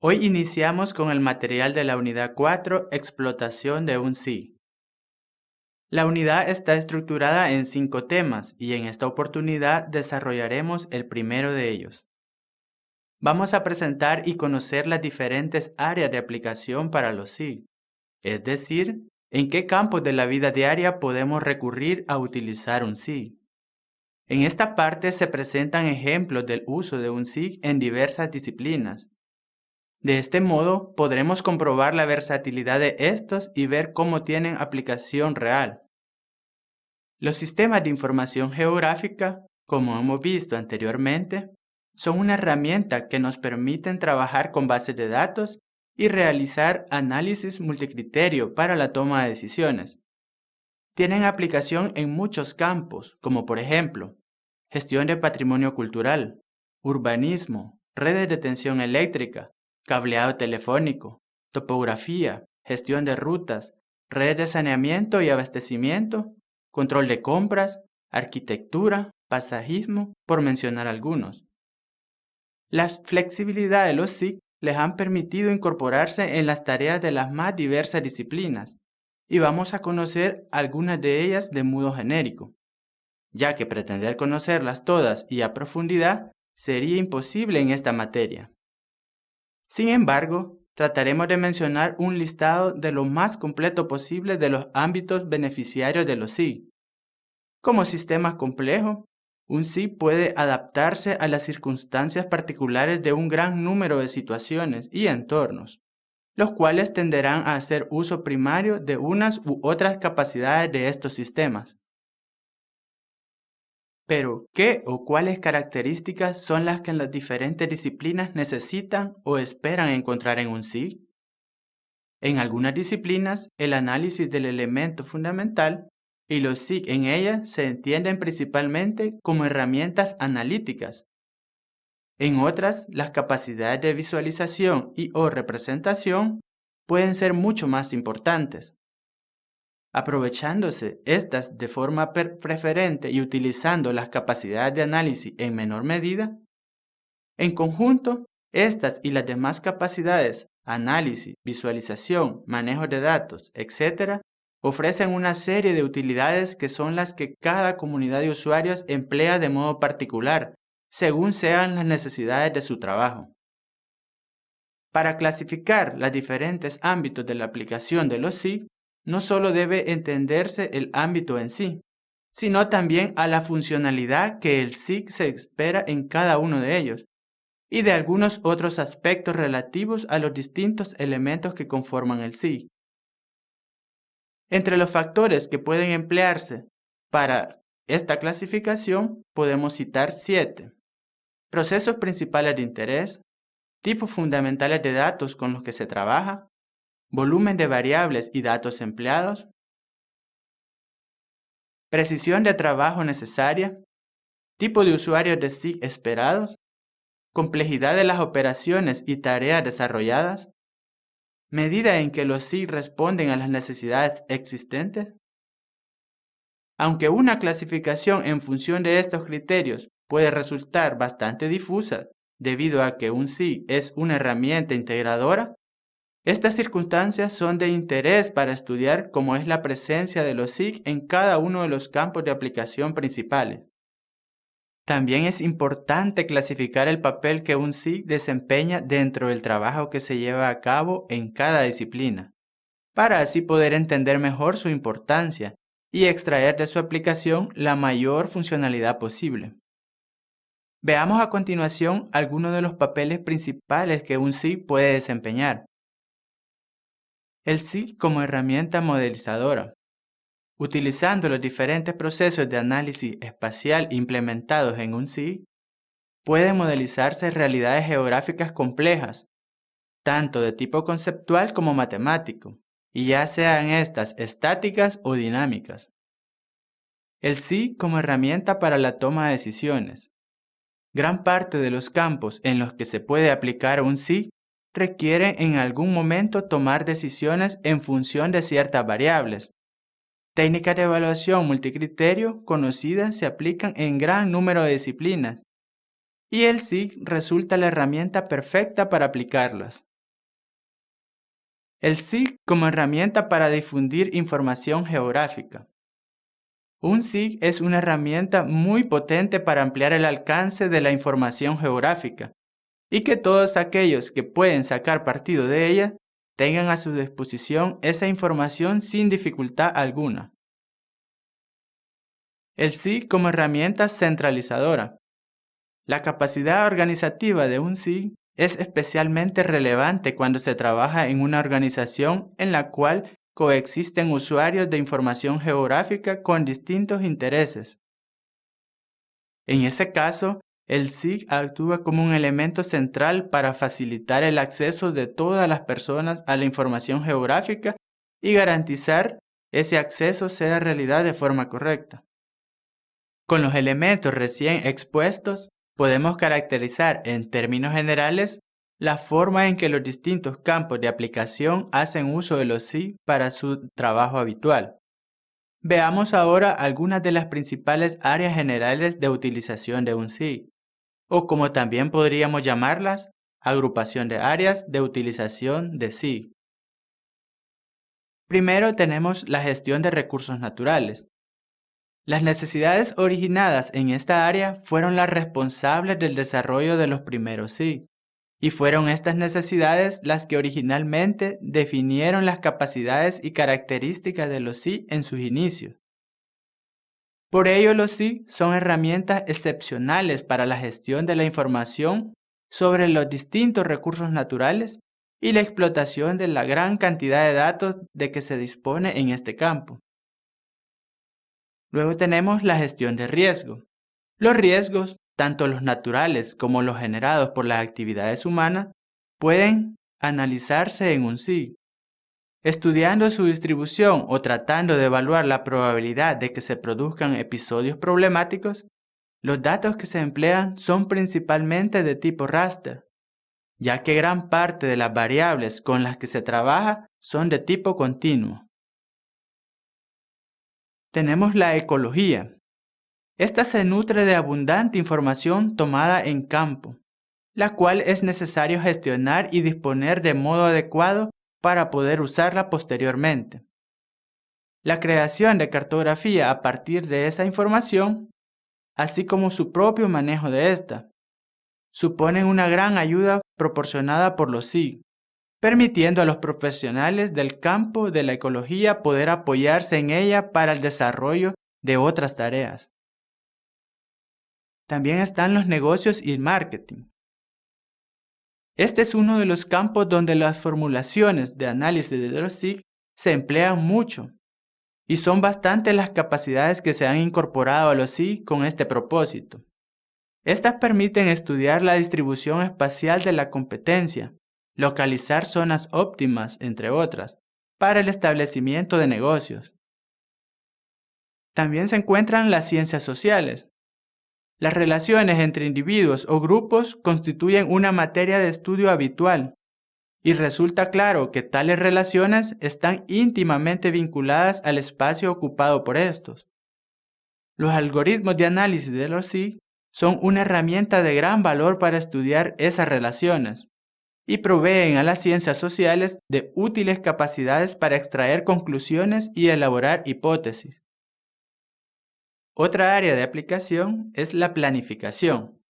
Hoy iniciamos con el material de la unidad 4, explotación de un SIG. La unidad está estructurada en 5 temas y en esta oportunidad desarrollaremos el primero de ellos. Vamos a presentar y conocer las diferentes áreas de aplicación para los SIG, es decir, en qué campos de la vida diaria podemos recurrir a utilizar un SIG. En esta parte se presentan ejemplos del uso de un SIG en diversas disciplinas. De este modo, podremos comprobar la versatilidad de estos y ver cómo tienen aplicación real. Los sistemas de información geográfica, como hemos visto anteriormente, son una herramienta que nos permiten trabajar con bases de datos y realizar análisis multicriterio para la toma de decisiones. Tienen aplicación en muchos campos, como por ejemplo, gestión de patrimonio cultural, urbanismo, redes de tensión eléctrica, cableado telefónico, topografía, gestión de rutas, redes de saneamiento y abastecimiento, control de compras, arquitectura, pasajismo, por mencionar algunos. La flexibilidad de los SIG les han permitido incorporarse en las tareas de las más diversas disciplinas, y vamos a conocer algunas de ellas de modo genérico, ya que pretender conocerlas todas y a profundidad sería imposible en esta materia. Sin embargo, trataremos de mencionar un listado de lo más completo posible de los ámbitos beneficiarios de los SIG. Como sistema complejo, un SIG puede adaptarse a las circunstancias particulares de un gran número de situaciones y entornos, los cuales tenderán a hacer uso primario de unas u otras capacidades de estos sistemas. Pero, ¿qué o cuáles características son las que las diferentes disciplinas necesitan o esperan encontrar en un SIG? En algunas disciplinas, el análisis del elemento fundamental y los SIG en ellas se entienden principalmente como herramientas analíticas. En otras, las capacidades de visualización y o representación pueden ser mucho más importantes. Aprovechándose estas de forma preferente y utilizando las capacidades de análisis en menor medida, en conjunto, estas y las demás capacidades, análisis, visualización, manejo de datos, etc., ofrecen una serie de utilidades que son las que cada comunidad de usuarios emplea de modo particular, según sean las necesidades de su trabajo. Para clasificar los diferentes ámbitos de la aplicación de los SIG, no solo debe entenderse el ámbito en sí, sino también a la funcionalidad que el SIG se espera en cada uno de ellos, y de algunos otros aspectos relativos a los distintos elementos que conforman el SIG. Entre los factores que pueden emplearse para esta clasificación podemos citar 7. Procesos principales de interés, tipos fundamentales de datos con los que se trabaja, volumen de variables y datos empleados, precisión de trabajo necesaria, tipo de usuarios de SIG esperados, complejidad de las operaciones y tareas desarrolladas, medida en que los SIG responden a las necesidades existentes. Aunque una clasificación en función de estos criterios puede resultar bastante difusa debido a que un SIG es una herramienta integradora, estas circunstancias son de interés para estudiar cómo es la presencia de los SIG en cada uno de los campos de aplicación principales. También es importante clasificar el papel que un SIG desempeña dentro del trabajo que se lleva a cabo en cada disciplina, para así poder entender mejor su importancia y extraer de su aplicación la mayor funcionalidad posible. Veamos a continuación algunos de los papeles principales que un SIG puede desempeñar. El SIG como herramienta modelizadora. Utilizando los diferentes procesos de análisis espacial implementados en un SIG, pueden modelizarse realidades geográficas complejas, tanto de tipo conceptual como matemático, y ya sean estas estáticas o dinámicas. El SIG como herramienta para la toma de decisiones. Gran parte de los campos en los que se puede aplicar un SIG requieren en algún momento tomar decisiones en función de ciertas variables. Técnicas de evaluación multicriterio conocidas se aplican en gran número de disciplinas, y el SIG resulta la herramienta perfecta para aplicarlas. El SIG como herramienta para difundir información geográfica. Un SIG es una herramienta muy potente para ampliar el alcance de la información geográfica y que todos aquellos que pueden sacar partido de ella tengan a su disposición esa información sin dificultad alguna. El SIG como herramienta centralizadora. La capacidad organizativa de un SIG es especialmente relevante cuando se trabaja en una organización en la cual coexisten usuarios de información geográfica con distintos intereses. En ese caso, el SIG actúa como un elemento central para facilitar el acceso de todas las personas a la información geográfica y garantizar ese acceso sea realidad de forma correcta. Con los elementos recién expuestos, podemos caracterizar en términos generales la forma en que los distintos campos de aplicación hacen uso de los SIG para su trabajo habitual. Veamos ahora algunas de las principales áreas generales de utilización de un SIG, o como también podríamos llamarlas, agrupación de áreas de utilización de SIG. Primero tenemos la gestión de recursos naturales. Las necesidades originadas en esta área fueron las responsables del desarrollo de los primeros SIG, y fueron estas necesidades las que originalmente definieron las capacidades y características de los SIG en sus inicios. Por ello, los SIG son herramientas excepcionales para la gestión de la información sobre los distintos recursos naturales y la explotación de la gran cantidad de datos de que se dispone en este campo. Luego tenemos la gestión de riesgo. Los riesgos, tanto los naturales como los generados por las actividades humanas, pueden analizarse en un SIG. Estudiando su distribución o tratando de evaluar la probabilidad de que se produzcan episodios problemáticos, los datos que se emplean son principalmente de tipo raster, ya que gran parte de las variables con las que se trabaja son de tipo continuo. Tenemos la ecología. Esta se nutre de abundante información tomada en campo, la cual es necesario gestionar y disponer de modo adecuado para poder usarla posteriormente. La creación de cartografía a partir de esa información, así como su propio manejo de esta, suponen una gran ayuda proporcionada por los SIG, permitiendo a los profesionales del campo de la ecología poder apoyarse en ella para el desarrollo de otras tareas. También están los negocios y el marketing. Este es uno de los campos donde las formulaciones de análisis de los SIG se emplean mucho y son bastantes las capacidades que se han incorporado a los SIG con este propósito. Estas permiten estudiar la distribución espacial de la competencia, localizar zonas óptimas, entre otras, para el establecimiento de negocios. También se encuentran las ciencias sociales. Las relaciones entre individuos o grupos constituyen una materia de estudio habitual, y resulta claro que tales relaciones están íntimamente vinculadas al espacio ocupado por estos. Los algoritmos de análisis de los SIG son una herramienta de gran valor para estudiar esas relaciones, y proveen a las ciencias sociales de útiles capacidades para extraer conclusiones y elaborar hipótesis. Otra área de aplicación es la planificación.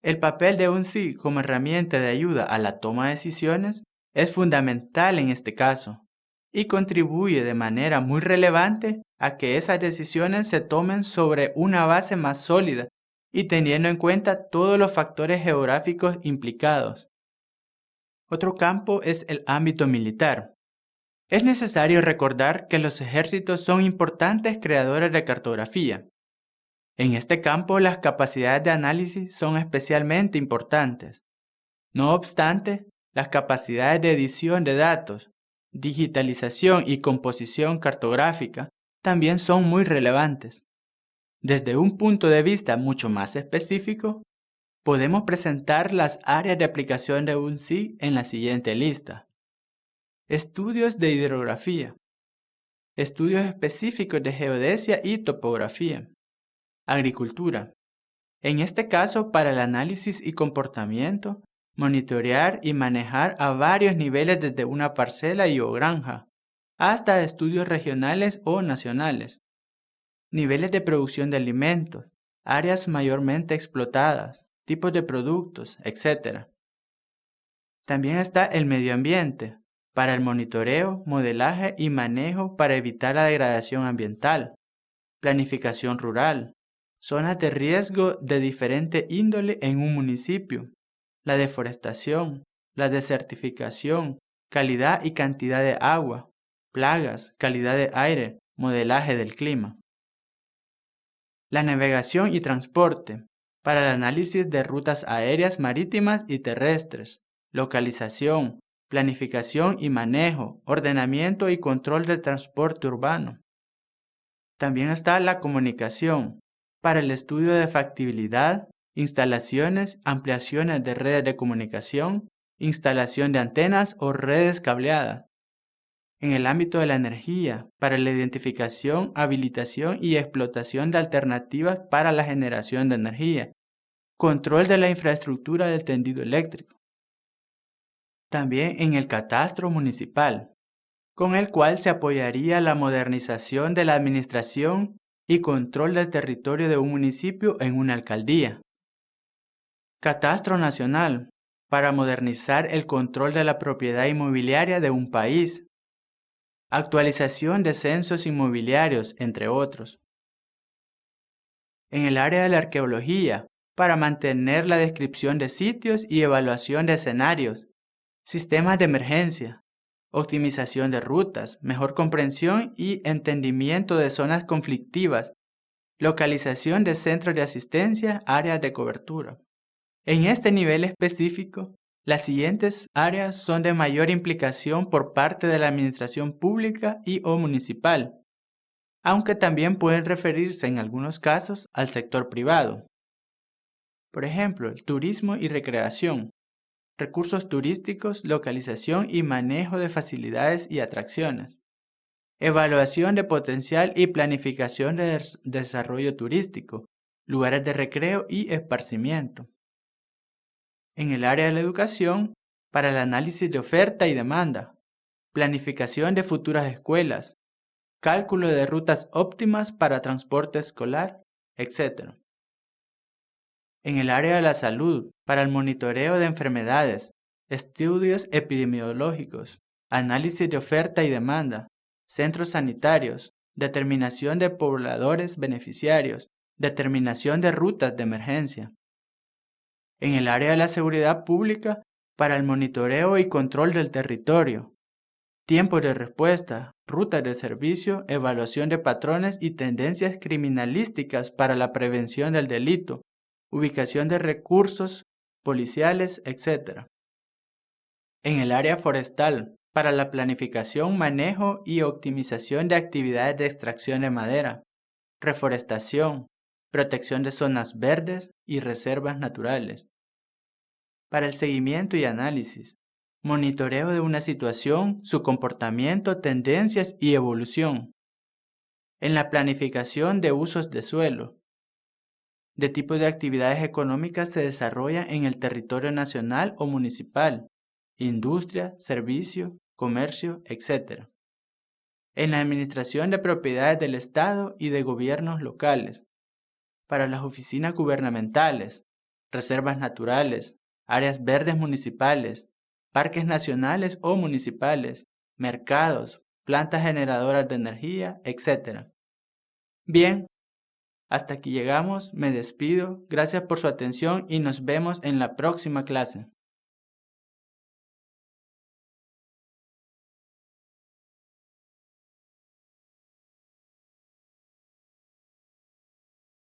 El papel de un SIG como herramienta de ayuda a la toma de decisiones es fundamental en este caso y contribuye de manera muy relevante a que esas decisiones se tomen sobre una base más sólida y teniendo en cuenta todos los factores geográficos implicados. Otro campo es el ámbito militar. Es necesario recordar que los ejércitos son importantes creadores de cartografía. En este campo, las capacidades de análisis son especialmente importantes. No obstante, las capacidades de edición de datos, digitalización y composición cartográfica también son muy relevantes. Desde un punto de vista mucho más específico, podemos presentar las áreas de aplicación de un SIG en la siguiente lista. Estudios de hidrografía. Estudios específicos de geodesia y topografía. Agricultura. En este caso, para el análisis y comportamiento, monitorear y manejar a varios niveles desde una parcela y o granja, hasta estudios regionales o nacionales. Niveles de producción de alimentos, áreas mayormente explotadas, tipos de productos, etc. También está el medio ambiente, para el monitoreo, modelaje y manejo para evitar la degradación ambiental, planificación rural, zonas de riesgo de diferente índole en un municipio, la deforestación, la desertificación, calidad y cantidad de agua, plagas, calidad de aire, modelaje del clima. La navegación y transporte, para el análisis de rutas aéreas, marítimas y terrestres, localización, planificación y manejo, ordenamiento y control del transporte urbano. También está la comunicación, para el estudio de factibilidad, instalaciones, ampliaciones de redes de comunicación, instalación de antenas o redes cableadas. En el ámbito de la energía, para la identificación, habilitación y explotación de alternativas para la generación de energía, control de la infraestructura del tendido eléctrico. También en el catastro municipal, con el cual se apoyaría la modernización de la administración y control del territorio de un municipio en una alcaldía. Catastro nacional, para modernizar el control de la propiedad inmobiliaria de un país. Actualización de censos inmobiliarios, entre otros. En el área de la arqueología, para mantener la descripción de sitios y evaluación de escenarios. Sistemas de emergencia, optimización de rutas, mejor comprensión y entendimiento de zonas conflictivas, localización de centros de asistencia, áreas de cobertura. En este nivel específico, las siguientes áreas son de mayor implicación por parte de la administración pública y o municipal, aunque también pueden referirse en algunos casos al sector privado. Por ejemplo, el turismo y recreación, recursos turísticos, localización y manejo de facilidades y atracciones, evaluación de potencial y planificación de desarrollo turístico, lugares de recreo y esparcimiento. En el área de la educación, para el análisis de oferta y demanda, planificación de futuras escuelas, cálculo de rutas óptimas para transporte escolar, etc. En el área de la salud, para el monitoreo de enfermedades, estudios epidemiológicos, análisis de oferta y demanda, centros sanitarios, determinación de pobladores beneficiarios, determinación de rutas de emergencia. En el área de la seguridad pública, para el monitoreo y control del territorio, tiempos de respuesta, rutas de servicio, evaluación de patrones y tendencias criminalísticas para la prevención del delito, ubicación de recursos policiales, etc. En el área forestal, para la planificación, manejo y optimización de actividades de extracción de madera, reforestación, protección de zonas verdes y reservas naturales. Para el seguimiento y análisis, monitoreo de una situación, su comportamiento, tendencias y evolución. En la planificación de usos de suelo, de tipo de actividades económicas se desarrollan en el territorio nacional o municipal, industria, servicio, comercio, etc. En la administración de propiedades del Estado y de gobiernos locales, para las oficinas gubernamentales, reservas naturales, áreas verdes municipales, parques nacionales o municipales, mercados, plantas generadoras de energía, etc. Bien, hasta aquí llegamos, me despido, gracias por su atención y nos vemos en la próxima clase.